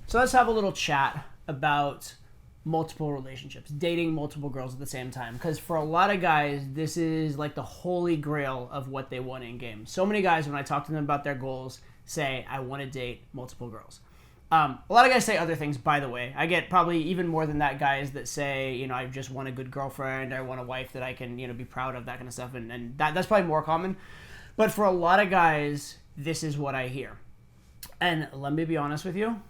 So let's have a little chat about multiple relationships, dating multiple girls at the same time. Because for a lot of guys, this is like the holy grail of what they want in game. So many guys, when I talk to them about their goals, say, I want to date multiple girls. A lot of guys say other things, by the way. I get probably even more than that guys that say, I just want a good girlfriend, I want a wife that I can, be proud of, that kind of stuff. And that's probably more common. But for a lot of guys, this is what I hear. And let me be honest with you,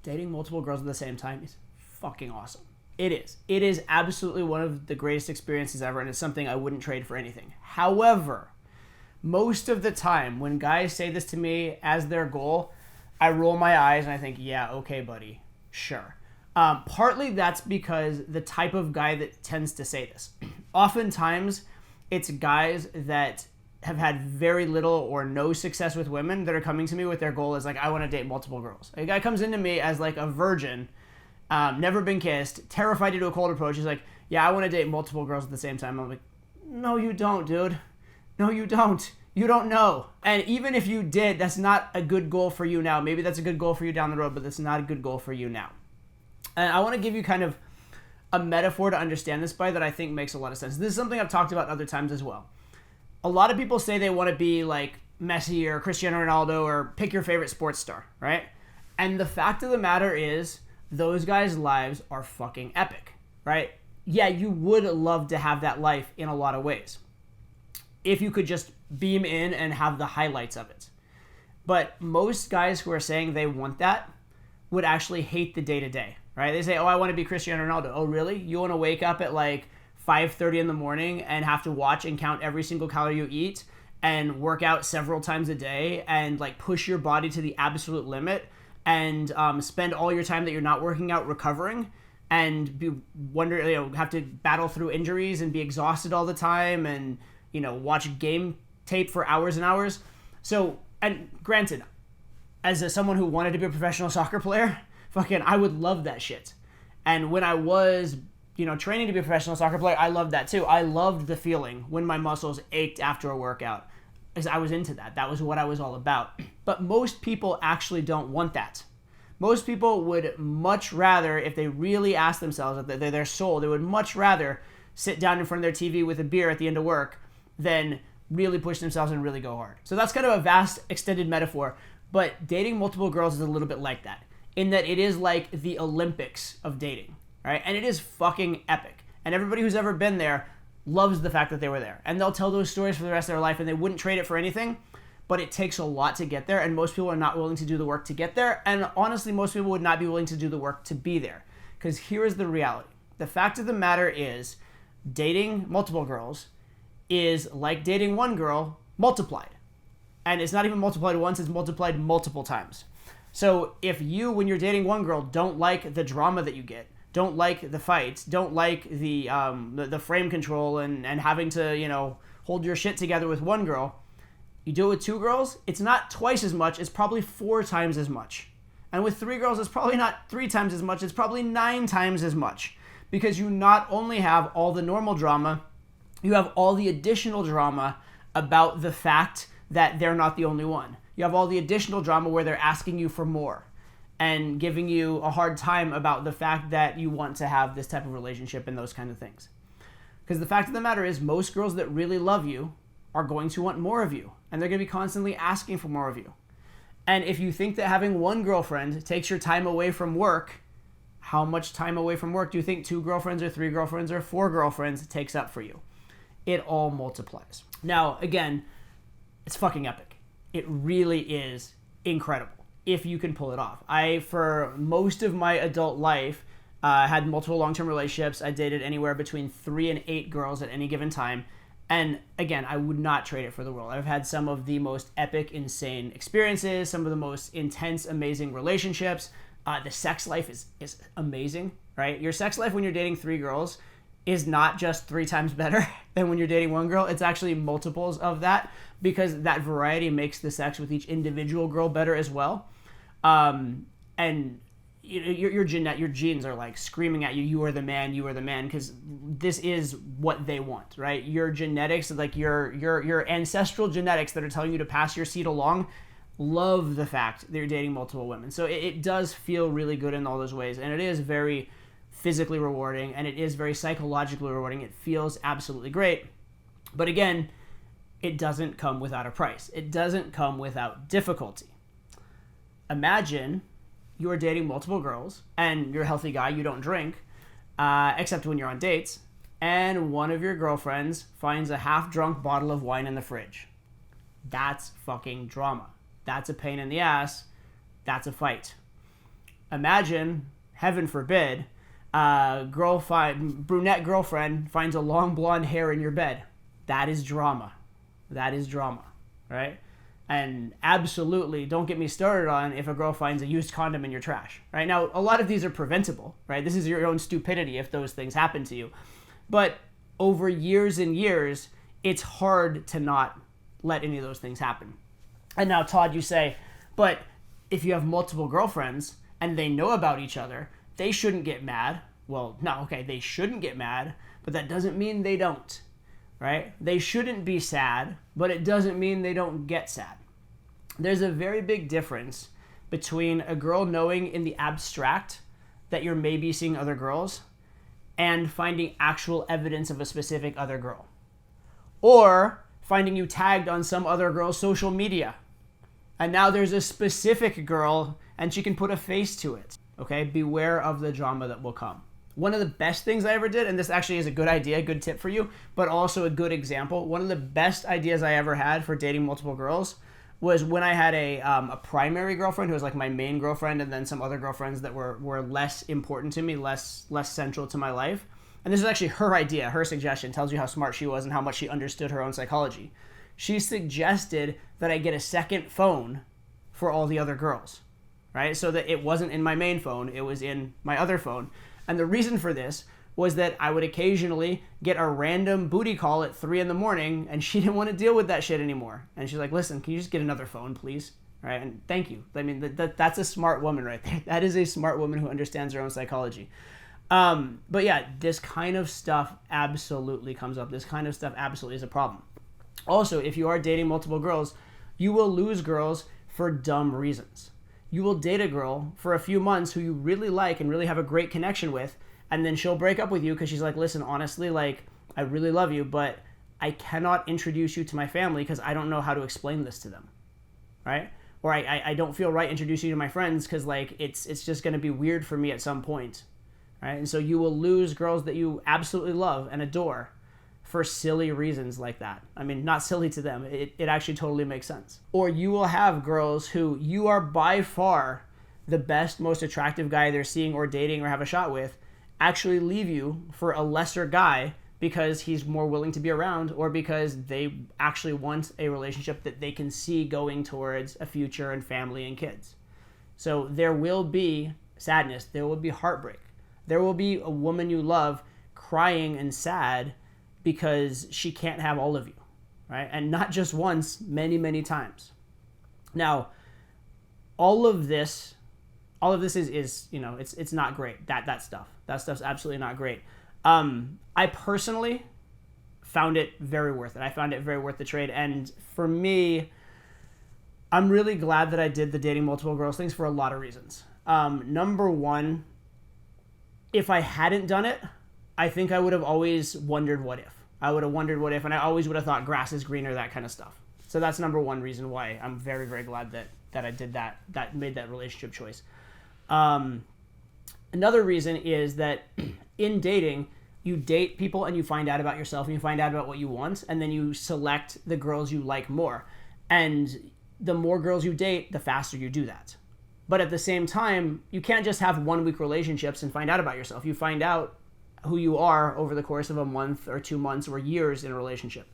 dating multiple girls at the same time is fucking awesome. It is. It is absolutely one of the greatest experiences ever, and it's something I wouldn't trade for anything. However, most of the time when guys say this to me as their goal, I roll my eyes and I think, yeah, okay, buddy, sure. Partly that's because the type of guy that tends to say this. Oftentimes, it's guys that have had very little or no success with women that are coming to me with their goal is like, I want to date multiple girls. A guy comes into me as like a virgin, never been kissed, terrified to do a cold approach. He's like, yeah, I want to date multiple girls at the same time. I'm like, no, you don't, dude. No, you don't. You don't know. And even if you did, that's not a good goal for you now. Maybe that's a good goal for you down the road, but that's not a good goal for you now. And I want to give you kind of a metaphor to understand this by that I think makes a lot of sense. This is something I've talked about other times as well. A lot of people say they want to be like Messi or Cristiano Ronaldo or pick your favorite sports star, right? And the fact of the matter is, those guys' lives are fucking epic, right? Yeah, you would love to have that life in a lot of ways, if you could just beam in and have the highlights of it. But most guys who are saying they want that would actually hate the day-to-day, right? They say, oh, I want to be Cristiano Ronaldo. Oh, really? You want to wake up at like 5:30 in the morning and have to watch and count every single calorie you eat and work out several times a day and like push your body to the absolute limit and spend all your time that you're not working out recovering and have to battle through injuries and be exhausted all the time and watch game tape for hours and hours. So, and granted, as someone who wanted to be a professional soccer player, I would love that shit. And when I was, training to be a professional soccer player, I loved that too. I loved the feeling when my muscles ached after a workout, because I was into that. That was what I was all about. But most people actually don't want that. Most people would much rather, if they really ask themselves, if they're their soul, they would much rather sit down in front of their TV with a beer at the end of work than really push themselves and really go hard. So that's kind of a vast, extended metaphor. But dating multiple girls is a little bit like that, in that it is like the Olympics of dating, right? And it is fucking epic. And everybody who's ever been there loves the fact that they were there. And they'll tell those stories for the rest of their life, and they wouldn't trade it for anything. But it takes a lot to get there, and most people are not willing to do the work to get there. And honestly, most people would not be willing to do the work to be there. Because here is the reality. The fact of the matter is, dating multiple girls is like dating one girl multiplied. And it's not even multiplied once, it's multiplied multiple times. So if you, when you're dating one girl, don't like the drama that you get, don't like the fights, don't like the frame control and having to, hold your shit together with one girl, you do it with two girls, it's not twice as much, it's probably 4 times as much. And with 3 girls, it's probably not 3 times as much, it's probably 9 times as much. Because you not only have all the normal drama, you have all the additional drama about the fact that they're not the only one. You have all the additional drama where they're asking you for more and giving you a hard time about the fact that you want to have this type of relationship and those kind of things. Because the fact of the matter is, most girls that really love you are going to want more of you, and they're going to be constantly asking for more of you. And if you think that having one girlfriend takes your time away from work, how much time away from work do you think 2 girlfriends or 3 girlfriends or 4 girlfriends takes up for you? It all multiplies. Now, again, it's fucking epic. It really is incredible if you can pull it off. I, for most of my adult life, had multiple long-term relationships. I dated anywhere between 3 and 8 girls at any given time. And again, I would not trade it for the world. I've had some of the most epic, insane experiences, some of the most intense, amazing relationships. The sex life is amazing, right? Your sex life when you're dating 3 girls is not just 3 times better than when you're dating one girl. It's actually multiples of that, because that variety makes the sex with each individual girl better as well. And your genes are like screaming at you, you are the man, because this is what they want, right? Your genetics, like your ancestral genetics that are telling you to pass your seed along, love the fact that you're dating multiple women. So it does feel really good in all those ways, and it is very physically rewarding, and it is very psychologically rewarding. It feels absolutely great. But again, it doesn't come without a price. It doesn't come without difficulty. Imagine you are dating multiple girls, and you're a healthy guy, you don't drink, except when you're on dates, and one of your girlfriends finds a half-drunk bottle of wine in the fridge. That's fucking drama. That's a pain in the ass. That's a fight. Imagine, heaven forbid, brunette girlfriend finds a long blonde hair in your bed. That is drama. That is drama, right? And absolutely, don't get me started on if a girl finds a used condom in your trash, right? Now, a lot of these are preventable, right? This is your own stupidity if those things happen to you. But over years and years, it's hard to not let any of those things happen. And now, Todd, you say, but if you have multiple girlfriends and they know about each other, they shouldn't get mad. Well, no, okay, they shouldn't get mad, but that doesn't mean they don't, right? They shouldn't be sad, but it doesn't mean they don't get sad. There's a very big difference between a girl knowing in the abstract that you're maybe seeing other girls and finding actual evidence of a specific other girl. Or finding you tagged on some other girl's social media. And now there's a specific girl and she can put a face to it. Okay, beware of the drama that will come. One of the best things I ever did, and this actually is a good idea, a good tip for you, but also a good example. One of the best ideas I ever had for dating multiple girls was when I had a primary girlfriend who was like my main girlfriend, and then some other girlfriends that were less important to me, less central to my life. And this is actually her idea, her suggestion. Tells you how smart she was and how much she understood her own psychology. She suggested that I get a second phone for all the other girls, right? So that it wasn't in my main phone, it was in my other phone. And the reason for this was that I would occasionally get a random booty call at 3 a.m, and she didn't want to deal with that shit anymore. And she's like, listen, can you just get another phone, please? Right? And thank you. I mean, that's a smart woman right there. That is a smart woman who understands her own psychology. But yeah, this kind of stuff absolutely comes up. This kind of stuff absolutely is a problem. Also, if you are dating multiple girls, you will lose girls for dumb reasons. You will date a girl for a few months who you really like and really have a great connection with, and then she'll break up with you because she's like, listen, honestly, like, I really love you, but I cannot introduce you to my family because I don't know how to explain this to them, right? Or I don't feel right introducing you to my friends because, like, it's just going to be weird for me at some point, right? And so you will lose girls that you absolutely love and adore for silly reasons like that. I mean, not silly to them. It actually totally makes sense. Or you will have girls who you are by far the best, most attractive guy they're seeing or dating or have a shot with actually leave you for a lesser guy because he's more willing to be around, or because they actually want a relationship that they can see going towards a future and family and kids. So there will be sadness. There will be heartbreak. There will be a woman you love crying and sad because she can't have all of you, right? And not just once, many, many times. Now, all of this is you know, it's not great. That stuff's absolutely not great. I personally found it very worth it. I found it very worth the trade. And for me, I'm really glad that I did the dating multiple girls things for a lot of reasons. Number one, if I hadn't done it, I think I would have always wondered what if. And I always would have thought grass is greener, that kind of stuff. So that's number one reason why I'm very, very glad that I did that made that relationship choice. Another reason is that in dating, you date people and you find out about yourself and you find out about what you want, and then you select the girls you like more. And the more girls you date, the faster you do that. But at the same time, you can't just have 1-week relationships and find out about yourself. You find out who you are over the course of a month or 2 months or years in a relationship.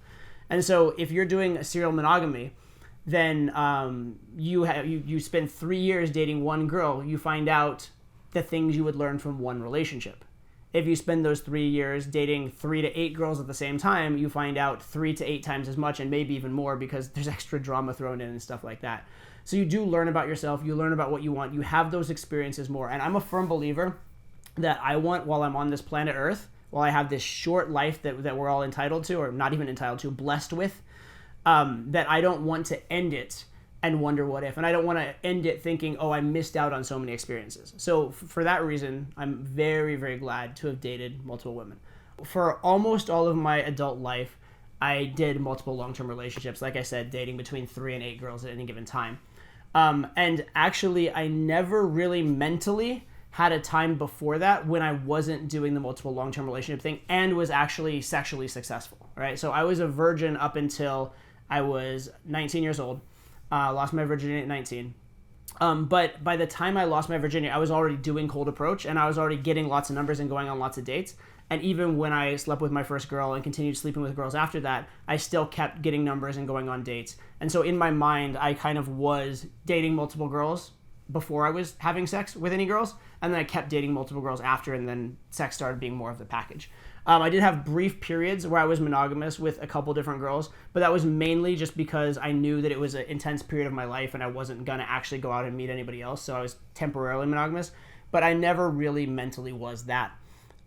And so if you're doing a serial monogamy, then you spend 3 years dating one girl, you find out the things you would learn from one relationship. If you spend those 3 years dating 3 to 8 girls at the same time, you find out 3 to 8 times as much, and maybe even more, because there's extra drama thrown in and stuff like that. So you do learn about yourself, you learn about what you want, you have those experiences more. And I'm a firm believer that I want, while I'm on this planet Earth, while I have this short life that we're all entitled to, or not even entitled to, blessed with, that I don't want to end it and wonder what if. And I don't want to end it thinking, oh, I missed out on so many experiences. So for that reason, I'm very, very glad to have dated multiple women. For almost all of my adult life, I did multiple long-term relationships. Like I said, dating between 3 and 8 girls at any given time. And actually, I never really mentally had a time before that when I wasn't doing the multiple long-term relationship thing and was actually sexually successful, right? So I was a virgin up until I was 19 years old. Lost my virginity at 19. But by the time I lost my virginity, I was already doing cold approach, and I was already getting lots of numbers and going on lots of dates. And even when I slept with my first girl and continued sleeping with girls after that, I still kept getting numbers and going on dates. And so in my mind, I kind of was dating multiple girls before I was having sex with any girls. And then I kept dating multiple girls after, and then sex started being more of the package. I did have brief periods where I was monogamous with a couple different girls, but that was mainly just because I knew that it was an intense period of my life and I wasn't going to actually go out and meet anybody else. So I was temporarily monogamous, but I never really mentally was that.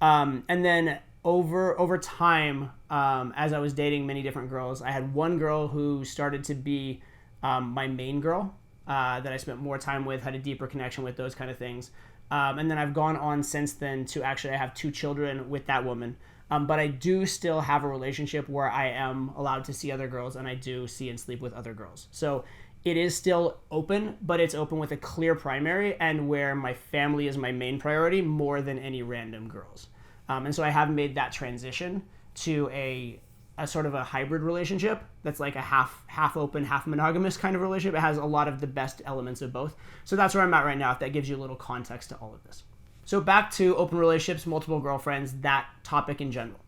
And then over time, as I was dating many different girls, I had one girl who started to be my main girl that I spent more time with, had a deeper connection with, those kind of things. And then I've gone on since then to actually I have 2 children with that woman. But I do still have a relationship where I am allowed to see other girls, and I do see and sleep with other girls. So it is still open, but it's open with a clear primary and where my family is my main priority more than any random girls. And so I have made that transition to a sort of a hybrid relationship that's like a half open, half monogamous kind of relationship. It has a lot of the best elements of both. So that's where I'm at right now, if that gives you a little context to all of this. So back to open relationships, multiple girlfriends, that topic in general.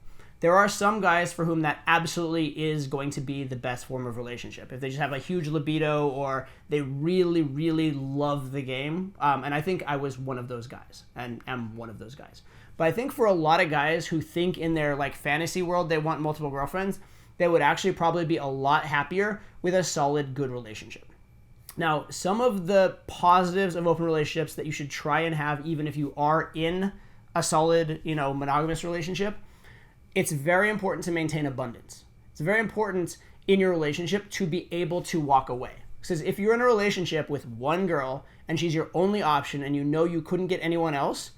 There are some guys for whom that absolutely is going to be the best form of relationship. If they just have a huge libido or they really, really love the game. And I think I was one of those guys and am one of those guys. But I think for a lot of guys who think in their like fantasy world they want multiple girlfriends, they would actually probably be a lot happier with a solid, good relationship. Now, some of the positives of open relationships that you should try and have even if you are in a solid, monogamous relationship, it's very important to maintain abundance. It's very important in your relationship to be able to walk away. Because if you're in a relationship with one girl and she's your only option and you know you couldn't get anyone else,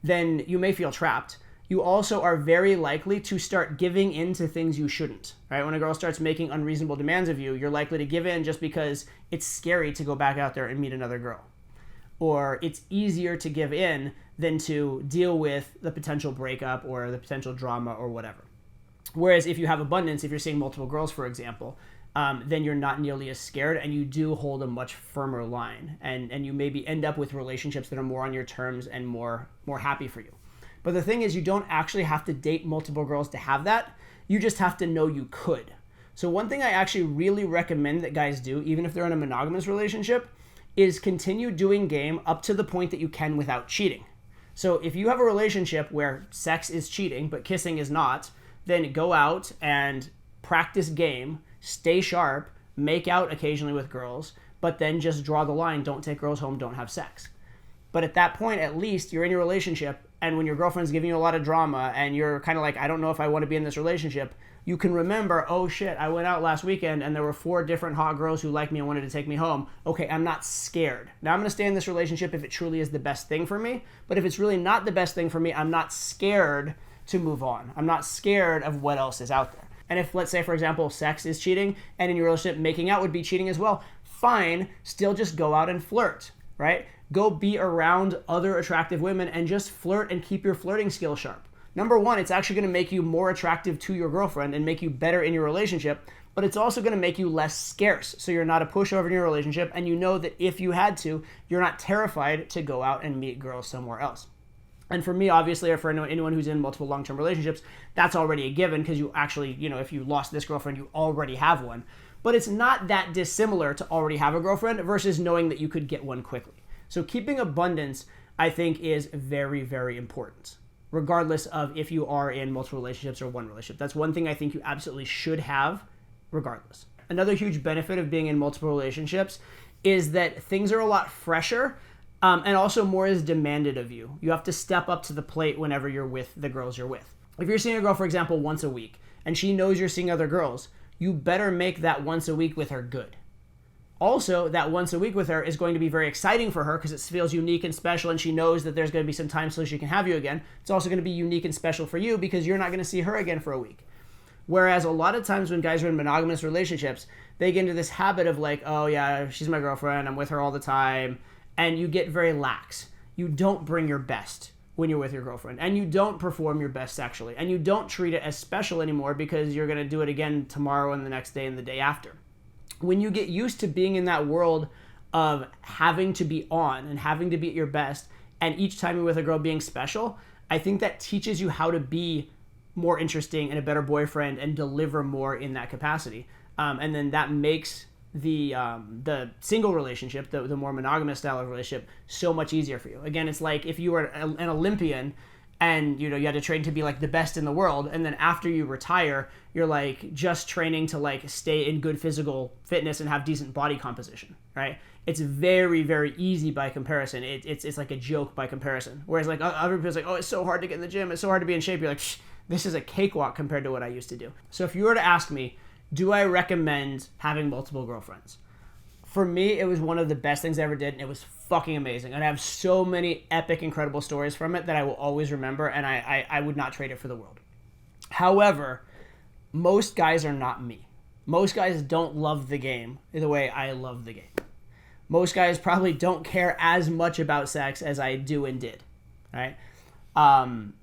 then you may feel trapped. You also are very likely to start giving in to things you shouldn't, right? When a girl starts making unreasonable demands of you, you're likely to give in just because it's scary to go back out there and meet another girl. Or it's easier to give in than to deal with the potential breakup or the potential drama or whatever. Whereas if you have abundance, if you're seeing multiple girls, for example, then you're not nearly as scared and you do hold a much firmer line. And you maybe end up with relationships that are more on your terms and more happy for you. But the thing is, you don't actually have to date multiple girls to have that. You just have to know you could. So one thing I actually really recommend that guys do, even if they're in a monogamous relationship, is continue doing game up to the point that you can without cheating. So if you have a relationship where sex is cheating, but kissing is not, then go out and practice game, stay sharp, make out occasionally with girls, but then just draw the line, don't take girls home, don't have sex. But at that point, at least you're in your relationship, and when your girlfriend's giving you a lot of drama and you're kind of like, I don't know if I want to be in this relationship, you can remember, oh shit, I went out last weekend and there were 4 different hot girls who liked me and wanted to take me home. Okay, I'm not scared. Now I'm going to stay in this relationship if it truly is the best thing for me. But if it's really not the best thing for me, I'm not scared to move on. I'm not scared of what else is out there. And if, let's say, for example, sex is cheating and in your relationship making out would be cheating as well, fine, still just go out and flirt, right? Go be around other attractive women and just flirt and keep your flirting skills sharp. Number one, it's actually going to make you more attractive to your girlfriend and make you better in your relationship, but it's also going to make you less scarce. So you're not a pushover in your relationship, and you know that if you had to, you're not terrified to go out and meet girls somewhere else. And for me, obviously, or for anyone who's in multiple long-term relationships, that's already a given because you actually, if you lost this girlfriend, you already have one. But it's not that dissimilar to already have a girlfriend versus knowing that you could get one quickly. So keeping abundance, I think, is very, very important, regardless of if you are in multiple relationships or one relationship. That's one thing I think you absolutely should have, regardless. Another huge benefit of being in multiple relationships is that things are a lot fresher, and also more is demanded of you. You have to step up to the plate whenever you're with the girls you're with. If you're seeing a girl, for example, once a week, and she knows you're seeing other girls, you better make that once a week with her good. Also, that once a week with her is going to be very exciting for her because it feels unique and special, and she knows that there's going to be some time so she can have you again. It's also going to be unique and special for you because you're not going to see her again for a week. Whereas a lot of times when guys are in monogamous relationships, they get into this habit of like, oh yeah, she's my girlfriend, I'm with her all the time, and you get very lax. You don't bring your best when you're with your girlfriend, and you don't perform your best sexually, and you don't treat it as special anymore because you're going to do it again tomorrow and the next day and the day after. When you get used to being in that world of having to be on and having to be at your best, and each time you're with a girl being special, I think that teaches you how to be more interesting and a better boyfriend and deliver more in that capacity. And then that makes the single relationship, the more monogamous style of relationship, so much easier for you. Again, it's like if you were an Olympian and you had to train to be like the best in the world, and then after you retire, you're like just training to like stay in good physical fitness and have decent body composition, right? It's very, very easy by comparison. It's like a joke by comparison. Whereas like other people's like, oh, it's so hard to get in the gym, it's so hard to be in shape. You're like, this is a cakewalk compared to what I used to do. So if you were to ask me, do I recommend having multiple girlfriends? For me, it was one of the best things I ever did, and it was fucking amazing. And I have so many epic, incredible stories from it that I will always remember, and I would not trade it for the world. However, most guys are not me. Most guys don't love the game the way I love the game. Most guys probably don't care as much about sex as I do and did, right?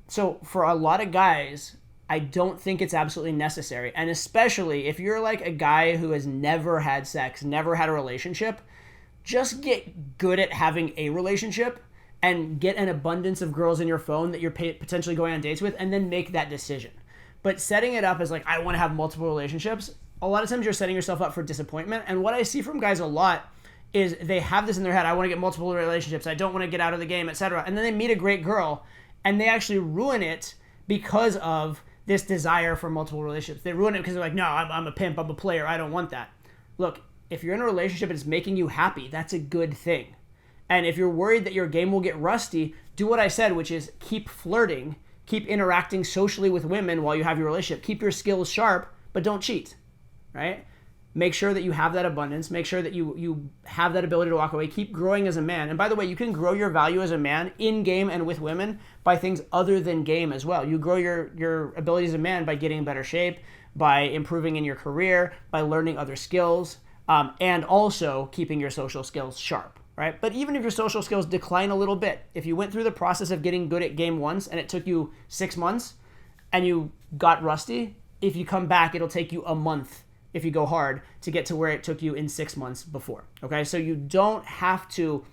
So for a lot of guys, I don't think it's absolutely necessary. And especially if you're like a guy who has never had sex, never had a relationship, just get good at having a relationship and get an abundance of girls in your phone that you're potentially going on dates with, and then make that decision. But setting it up as like, I want to have multiple relationships, a lot of times you're setting yourself up for disappointment. And what I see from guys a lot is they have this in their head, I want to get multiple relationships, I don't want to get out of the game, etc. And then they meet a great girl and they actually ruin it because of this desire for multiple relationships. They ruin it because they're like, no, I'm a pimp, I'm a player, I don't want that. Look, if you're in a relationship and it's making you happy, that's a good thing. And if you're worried that your game will get rusty, do what I said, which is keep flirting, keep interacting socially with women while you have your relationship. Keep your skills sharp, but don't cheat, right? Make sure that you have that abundance. Make sure that you have that ability to walk away. Keep growing as a man. And by the way, you can grow your value as a man in game and with women by things other than game as well. You grow your ability as a man by getting in better shape, by improving in your career, by learning other skills, and also keeping your social skills sharp, right? But even if your social skills decline a little bit, if you went through the process of getting good at game once and it took you 6 months and you got rusty, if you come back, it'll take you a month if you go hard to get to where it took you in 6 months before, okay? So you don't have to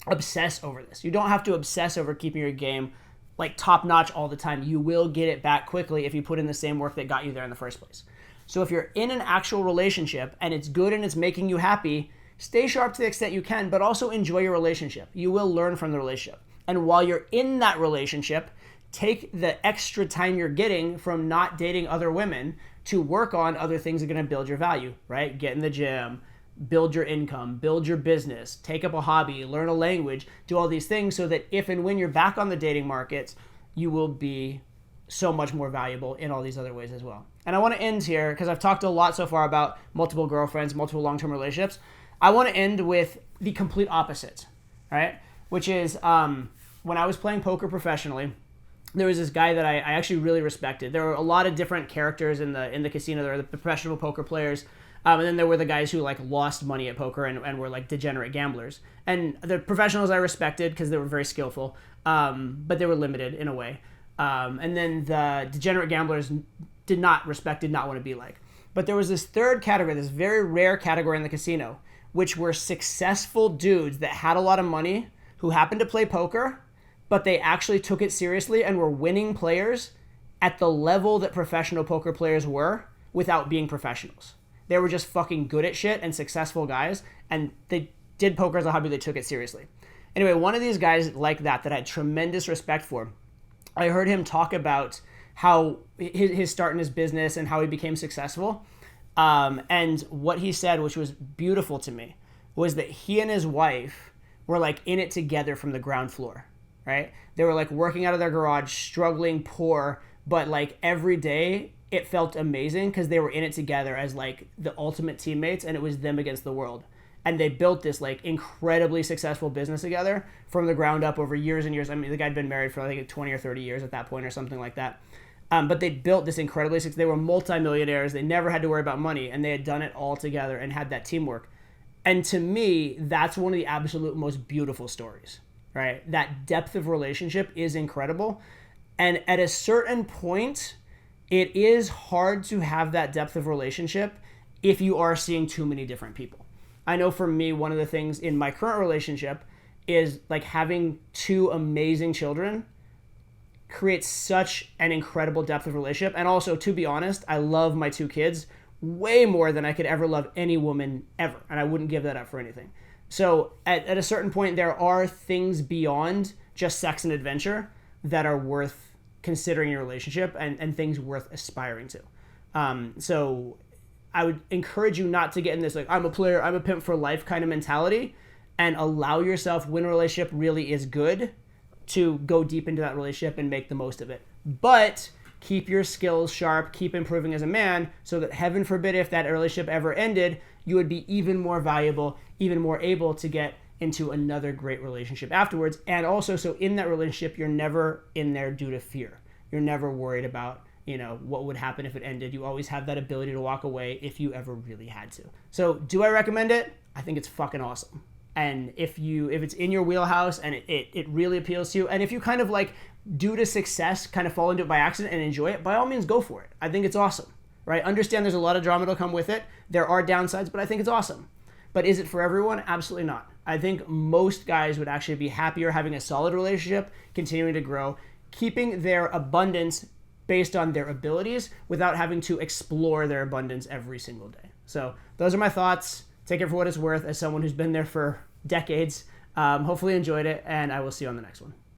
obsess over this. You don't have to obsess over keeping your game like top notch all the time. You will get it back quickly if you put in the same work that got you there in the first place. So if you're in an actual relationship and it's good and it's making you happy, stay sharp to the extent you can, but also enjoy your relationship. You will learn from the relationship. And while you're in that relationship, take the extra time you're getting from not dating other women to work on other things that are going to build your value, right? Get in the gym, build your income, build your business, take up a hobby, learn a language, do all these things so that if and when you're back on the dating markets, you will be so much more valuable in all these other ways as well. And I want to end here because I've talked a lot so far about multiple girlfriends, multiple long-term relationships. I want to end with the complete opposite, right? Which is when I was playing poker professionally, there was this guy that I actually really respected. There were a lot of different characters in the casino. There were the professional poker players, and then there were the guys who like lost money at poker and were like degenerate gamblers. And the professionals I respected because they were very skillful, but they were limited in a way. And then the degenerate gamblers did not want to be like. But there was this third category, this very rare category in the casino, which were successful dudes that had a lot of money who happened to play poker, but they actually took it seriously and were winning players at the level that professional poker players were without being professionals. They were just fucking good at shit and successful guys, and they did poker as a hobby, they took it seriously. Anyway, one of these guys like that I had tremendous respect for, I heard him talk about how his start in his business and how he became successful. And what he said, which was beautiful to me, was that he and his wife were like in it together from the ground floor. Right? They were like working out of their garage, struggling, poor, but like every day it felt amazing because they were in it together as like the ultimate teammates and it was them against the world. and they built this like incredibly successful business together from the ground up over years and years. I mean, the guy had been married for I think 20 or 30 years at that point or something like that. But they built this incredibly successful. They were multimillionaires. They never had to worry about money, and they had done it all together and had that teamwork. And to me, that's one of the absolute most beautiful stories, right? That depth of relationship is incredible. And at a certain point, it is hard to have that depth of relationship if you are seeing too many different people. I know for me, one of the things in my current relationship is like having two amazing children creates such an incredible depth of relationship. And also, to be honest, I love my two kids way more than I could ever love any woman ever. And I wouldn't give that up for anything. So at a certain point, there are things beyond just sex and adventure that are worth considering your relationship and things worth aspiring to. So I would encourage you not to get in this like, I'm a player, I'm a pimp for life kind of mentality, and allow yourself, when a relationship really is good, to go deep into that relationship and make the most of it. But keep your skills sharp, keep improving as a man, so that heaven forbid if that relationship ever ended, you would be even more valuable, even more able to get into another great relationship afterwards. And also, so in that relationship, you're never in there due to fear. You're never worried about, what would happen if it ended. You always have that ability to walk away if you ever really had to. So do I recommend it? I think it's fucking awesome. And if it's in your wheelhouse and it really appeals to you, and if you kind of like due to success kind of fall into it by accident and enjoy it, by all means go for it. I think it's awesome, right? Understand there's a lot of drama to come with it. There are downsides, but I think it's awesome. But is it for everyone? Absolutely not. I think most guys would actually be happier having a solid relationship, continuing to grow, keeping their abundance based on their abilities without having to explore their abundance every single day. So those are my thoughts. Take it for what it's worth as someone who's been there for decades. Hopefully enjoyed it, and I will see you on the next one.